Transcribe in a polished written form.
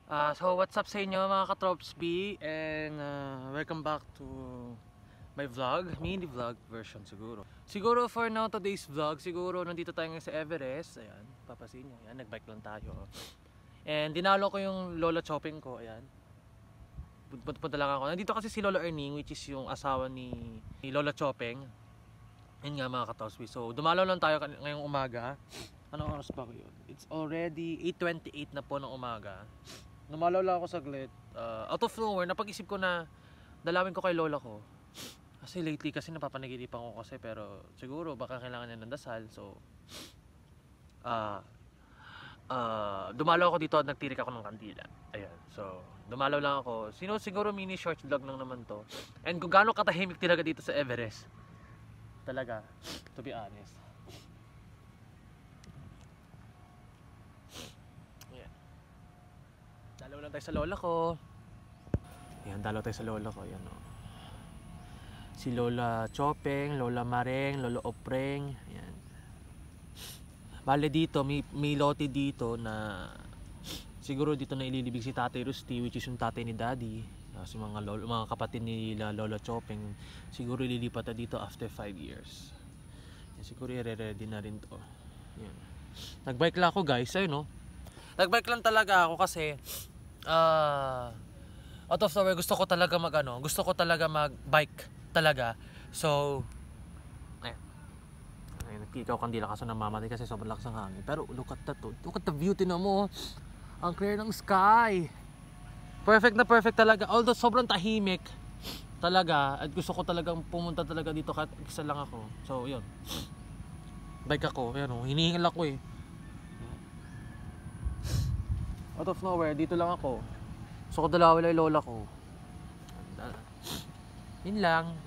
So what's up sa inyo mga ka-Trops B, and welcome back to my vlog, mini vlog version siguro. Siguro for now, today's vlog, siguro nandito tayo ngayon sa Everest. Ayan, papasin nyo, ayan, nagbike lang tayo. And dinalo ko yung Lola Chopping ko, ayan. Punta lang ako. Nandito kasi si Lola Erning, which is yung asawa ni Lola Chopping. Yun nga mga ka-Trops B. So dumalo lang tayo ngayong umaga. Anong oras ba ko yun? It's already 8:28 na po ng umaga. Numalaw lang ako saglit. Out of nowhere, napag-isip ko na dalawin ko kay lola ko. Kasi lately kasi napapanaginipan ko kasi, pero siguro baka kailangan niya ng dasal. So, dumalaw ako dito at nagtirik ako ng kandila. Ayan. So, dumalaw lang ako. Siguro mini short vlog lang naman to. And kung gaano katahimik talaga dito sa Everest. Talaga, to be honest. Dalaw lang tayo sa lola ko. Ayan, dalaw tayo sa lola ko. Ayan, oh. Si Lola Chopeng, Lola Mareng, Lola Opreng. Ayan. Bale dito, may lote dito na siguro dito na ililibig si Tatay Rusty, which is yung tatay ni Daddy. Si mga kapatid ni Lola Chopeng, siguro ililipat na dito after 5 years. Ayan, siguro i-ready na rin to. Ayan. Nagbike lang ako, guys. Ayun, no? Nagbike lang talaga ako kasi out of nowhere gusto ko talaga mag-bike talaga. So ayun, nagkikaw kandila kaso namamatay kasi sobrang lakas ng hangin. Pero look at the view, tinan mo. Ang clear ng sky. Perfect na perfect talaga. Although sobrang tahimik talaga, at gusto ko talagang pumunta talaga dito kahit isa lang ako. So yun, bike ako. Ayan, oh, hinihingal ako eh. Out of nowhere, dito lang ako. So ko dalawa yung lola ko. Yun lang.